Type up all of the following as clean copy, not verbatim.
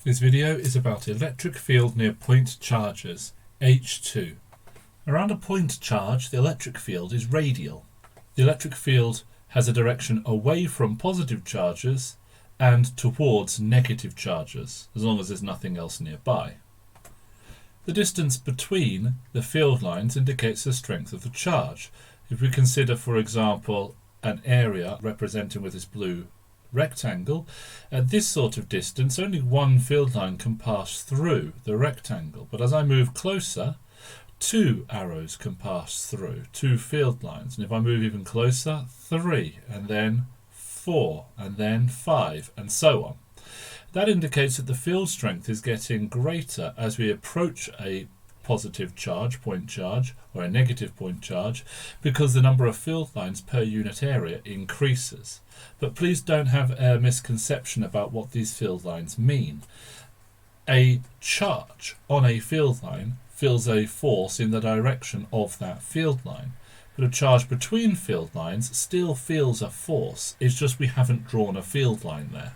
This video is about electric field near point charges, H2. Around a point charge, the electric field is radial. The electric field has a direction away from positive charges and towards negative charges, as long as there's nothing else nearby. The distance between the field lines indicates the strength of the charge. If we consider, for example, an area represented with this blue rectangle, at this sort of distance only one field line can pass through the rectangle, but as I move closer, two arrows can pass through, two field lines, and if I move even closer, 3, and then 4, and then 5, and so on. That indicates that the field strength is getting greater as we approach a positive charge, point charge, or a negative point charge, because the number of field lines per unit area increases. But please don't have a misconception about what these field lines mean. A charge on a field line feels a force in the direction of that field line, but a charge between field lines still feels a force. It's just we haven't drawn a field line there.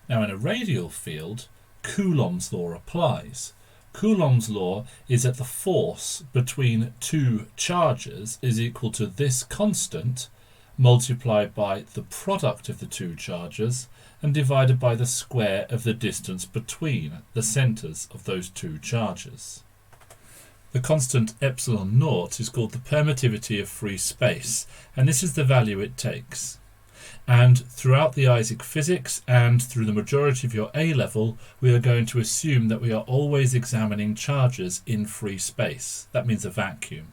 Now, in a radial field, Coulomb's law applies. Coulomb's law is that the force between two charges is equal to this constant multiplied by the product of the two charges and divided by the square of the distance between the centres of those two charges. The constant 𝗟𝗀 is called the permittivity of free space, and this is the value it takes. And throughout the Isaac physics and through the majority of your A-level, we are going to assume that we are always examining charges in free space. That means a vacuum.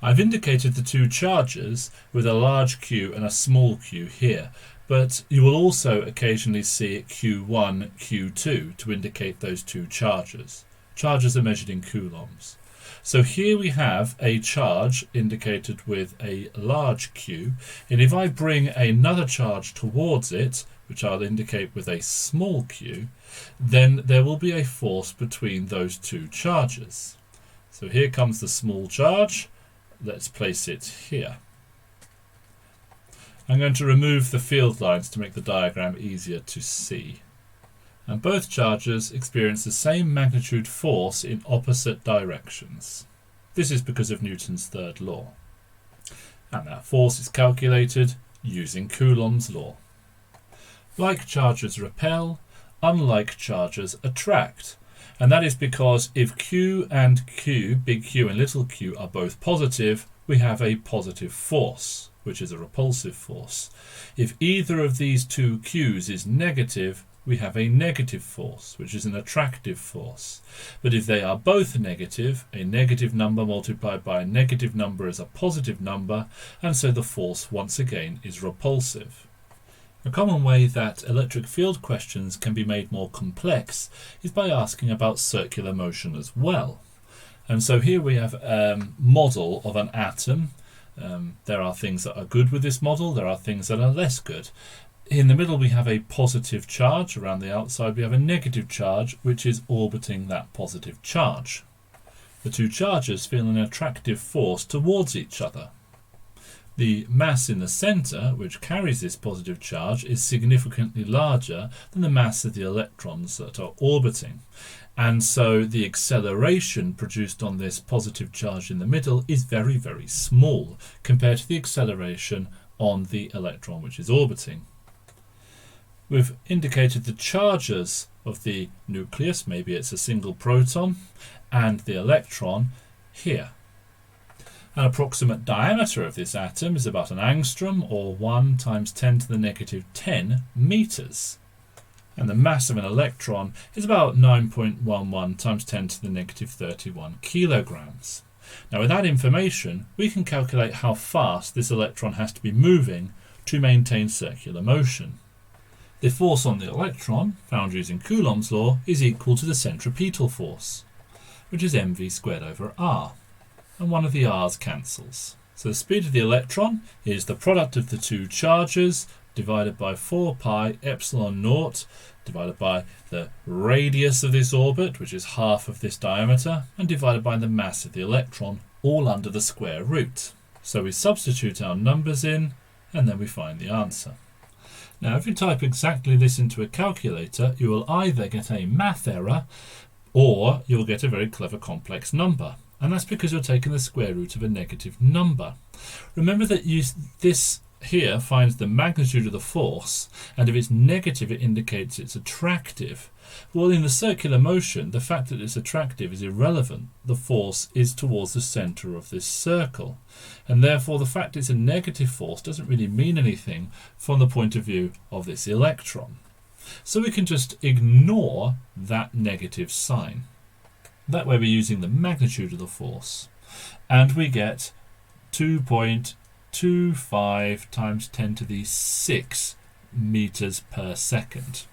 I've indicated the two charges with a large Q and a small q here, but you will also occasionally see Q1, Q2 to indicate those two charges. Charges are measured in coulombs. So here we have a charge indicated with a large Q, and if I bring another charge towards it, which I'll indicate with a small q, then there will be a force between those two charges. So here comes the small charge. Let's place it here. I'm going to remove the field lines to make the diagram easier to see. And both charges experience the same magnitude force in opposite directions. This is because of Newton's third law. And that force is calculated using Coulomb's law. Like charges repel, unlike charges attract. And that is because if Q and Q, big Q and little q, are both positive, we have a positive force, which is a repulsive force. If either of these two Q's is negative, we have a negative force, which is an attractive force. But if they are both negative, a negative number multiplied by a negative number is a positive number, and so the force once again is repulsive. A common way that electric field questions can be made more complex is by asking about circular motion as well. And so here we have a model of an atom. There are things that are good with this model, there are things that are less good. In the middle we have a positive charge, around the outside we have a negative charge which is orbiting that positive charge. The two charges feel an attractive force towards each other. The mass in the centre, which carries this positive charge, is significantly larger than the mass of the electrons that are orbiting. And so the acceleration produced on this positive charge in the middle is very, very small compared to the acceleration on the electron which is orbiting. We've indicated the charges of the nucleus, maybe it's a single proton, and the electron here. An approximate diameter of this atom is about an angstrom, or 1 × 10 to the negative 10 meters. And the mass of an electron is about 9.11 × 10 to the negative 31 kilograms. Now with that information, we can calculate how fast this electron has to be moving to maintain circular motion. The force on the electron, found using Coulomb's law, is equal to the centripetal force, which is mv²/r. And one of the r's cancels. So the speed of the electron is the product of the two charges divided by 4 pi 𝗟𝗀 divided by the radius of this orbit, which is half of this diameter, and divided by the mass of the electron, all under the square root. So we substitute our numbers in and then we find the answer. Now, if you type exactly this into a calculator, you will either get a math error or you'll get a very clever complex number. And that's because you're taking the square root of a negative number. Remember that this here finds the magnitude of the force, and if it's negative, it indicates it's attractive. Well, in the circular motion, the fact that it's attractive is irrelevant. The force is towards the centre of this circle, and therefore the fact it's a negative force doesn't really mean anything from the point of view of this electron. So we can just ignore that negative sign. That way we're using the magnitude of the force, and we get 2.25 times 10 to the 6 meters per second.